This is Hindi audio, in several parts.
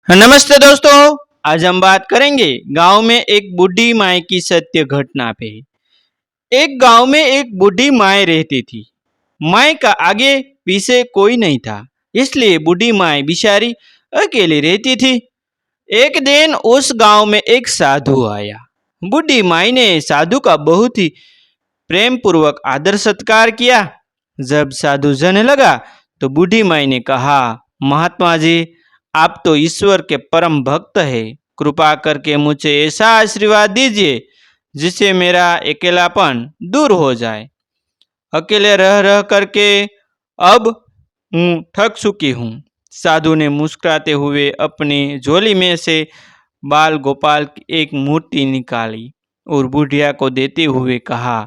नमस्ते दोस्तों। आज हम बात करेंगे गांव में एक बूढ़ी माए की सत्य घटना पे। एक गांव में एक बूढ़ी माए रहती थी। माए का आगे पीछे कोई नहीं था, इसलिए बूढ़ी माए बिचारी अकेली रहती थी। एक दिन उस गांव में एक साधु आया। बूढ़ी माई ने साधु का बहुत ही प्रेम पूर्वक आदर सत्कार किया। जब साधु जाने लगा तो बूढ़ी माई ने कहा, महात्मा जी, आप तो ईश्वर के परम भक्त है। कृपा करके मुझे ऐसा आशीर्वाद दीजिए जिससे मेरा अकेलापन दूर हो जाए। अकेले रह रह करके अब हूँ थक चुकी हूँ। साधु ने मुस्कुराते हुए अपनी झोली में से बाल गोपाल की एक मूर्ति निकाली और बुढ़िया को देते हुए कहा,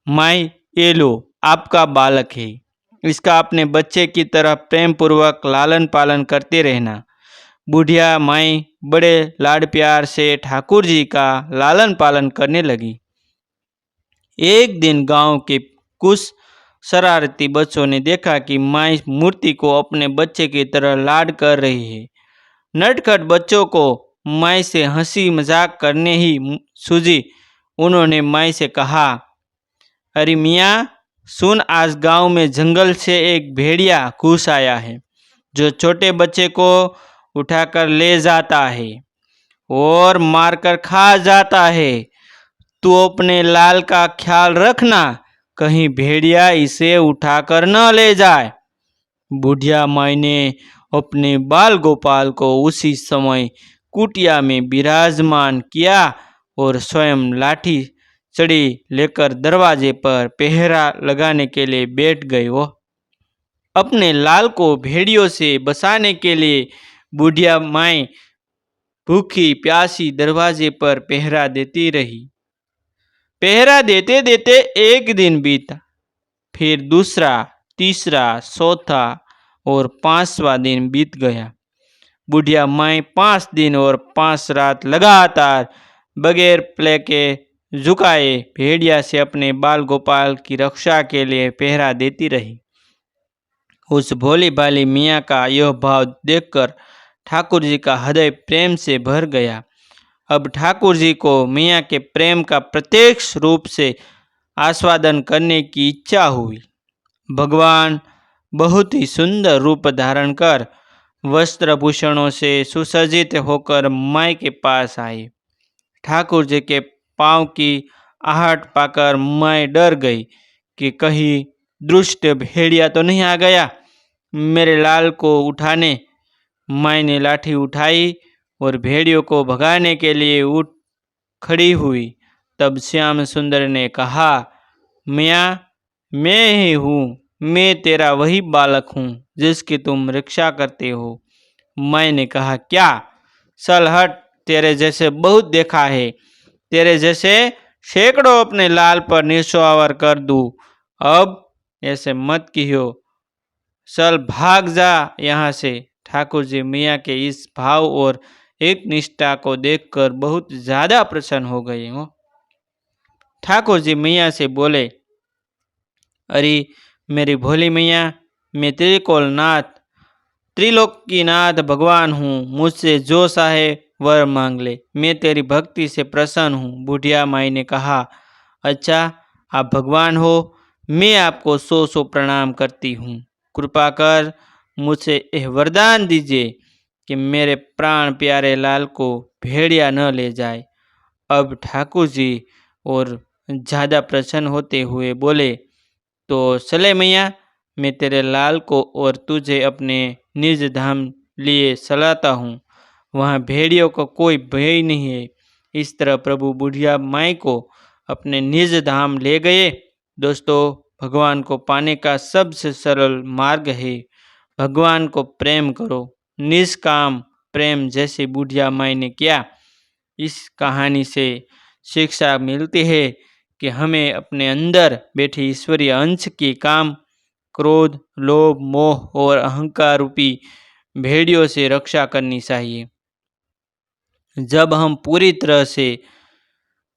माई, ये लो, आपका बालक है। इसका अपने बच्चे की तरह प्रेम पूर्वक लालन पालन करते रहना। बुढ़िया माई बड़े लाड प्यार से ठाकुर जी का लालन पालन करने लगी। एक दिन गांव के कुछ शरारती बच्चों ने देखा कि माई मूर्ति को अपने बच्चे की तरह लाड कर रही है। नटखट बच्चों को माई से हंसी मजाक करने ही सूझी। उन्होंने माई से कहा, अरे मियाँ, सुन, आज गांव में जंगल से एक भेड़िया घुस आया है जो छोटे बच्चे को उठाकर ले जाता है और मारकर खा जाता है। तू अपने लाल का ख्याल रखना, कहीं भेड़िया इसे उठाकर न ले जाए। बुढ़िया माई ने अपने बाल गोपाल को उसी समय कुटिया में विराजमान किया और स्वयं लाठी चढ़ी लेकर दरवाजे पर पहरा लगाने के लिए बैठ गई। वो अपने लाल को भेड़ियों से बचाने के लिए बुढ़िया माई भूखी प्यासी दरवाजे पर पहरा देती रही। पहरा देते देते एक दिन बीता, फिर दूसरा, तीसरा, चौथा और पांचवा दिन बीत गया। बुढ़िया माई 5 दिन और 5 रात लगातार बगैर प्ले के झुकाए भेड़िया से अपने बाल गोपाल की रक्षा के लिए पहरा देती रही। उस भोली भाली मियाँ का यह भाव देखकर ठाकुर जी का हृदय प्रेम से भर गया। अब ठाकुर जी को मियाँ के प्रेम का प्रत्यक्ष रूप से आस्वादन करने की इच्छा हुई। भगवान बहुत ही सुंदर रूप धारण कर वस्त्र भूषणों से सुसज्जित होकर माई के पास आए। ठाकुर जी के पाँव की आहट पाकर माई डर गई कि कहीं दुष्ट भेड़िया तो नहीं आ गया मेरे लाल को उठाने। माई ने लाठी उठाई और भेड़ियों को भगाने के लिए उठ खड़ी हुई। तब श्याम सुंदर ने कहा, मियाँ, मैं ही हूँ, मैं तेरा वही बालक हूँ जिसकी तुम रक्षा करते हो। माई ने कहा, क्या? चल हट, तेरे जैसे बहुत देखा है, तेरे जैसे सैकड़ों अपने लाल पर निछावर कर दूं। अब ऐसे मत कहियो, चल भाग जा यहाँ से। ठाकुर जी मियाँ के इस भाव और एक निष्ठा को देखकर बहुत ज्यादा प्रसन्न हो गए हो। ठाकुर जी मियाँ से बोले, अरे मेरी भोली मैया, मैं त्रिकोलनाथ त्रिलोकीनाथ भगवान हूँ, मुझसे जो चाहे वर मांग ले, मैं तेरी भक्ति से प्रसन्न हूँ। बुढ़िया माई ने कहा, अच्छा, आप भगवान हो, मैं आपको 100 प्रणाम करती हूँ। कृपा कर मुझे यह वरदान दीजिए कि मेरे प्राण प्यारे लाल को भेड़िया न ले जाए। अब ठाकुर जी और ज़्यादा प्रसन्न होते हुए बोले, तो चले मैया, मैं तेरे लाल को और तुझे अपने निज धाम लिए चलाता हूँ, वहाँ भेड़ियों को कोई भय नहीं है। इस तरह प्रभु बुढ़िया माई को अपने निज धाम ले गए। दोस्तों, भगवान को पाने का सबसे सरल मार्ग है भगवान को प्रेम करो, निष्काम प्रेम जैसे बुढ़िया माई ने किया। इस कहानी से शिक्षा मिलती है कि हमें अपने अंदर बैठी ईश्वरीय अंश की काम, क्रोध, लोभ, मोह और अहंकार रूपी भेड़ियों से रक्षा करनी चाहिए। जब हम पूरी तरह से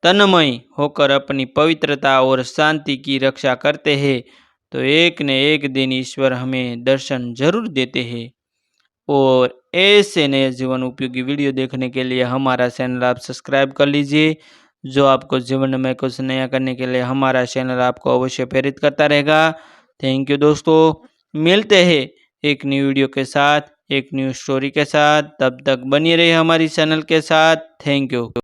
तन्मय होकर अपनी पवित्रता और शांति की रक्षा करते हैं तो एक न एक दिन ईश्वर हमें दर्शन जरूर देते हैं और ऐसे नए जीवन उपयोगी वीडियो देखने के लिए हमारा चैनल आप सब्सक्राइब कर लीजिए। जो आपको जीवन में कुछ नया करने के लिए हमारा चैनल आपको अवश्य प्रेरित करता रहेगा। थैंक यू दोस्तों, मिलते हैं एक न्यू वीडियो के साथ, एक न्यू स्टोरी के साथ। तब तक बनी रहिए हमारी चैनल के साथ। Thank you.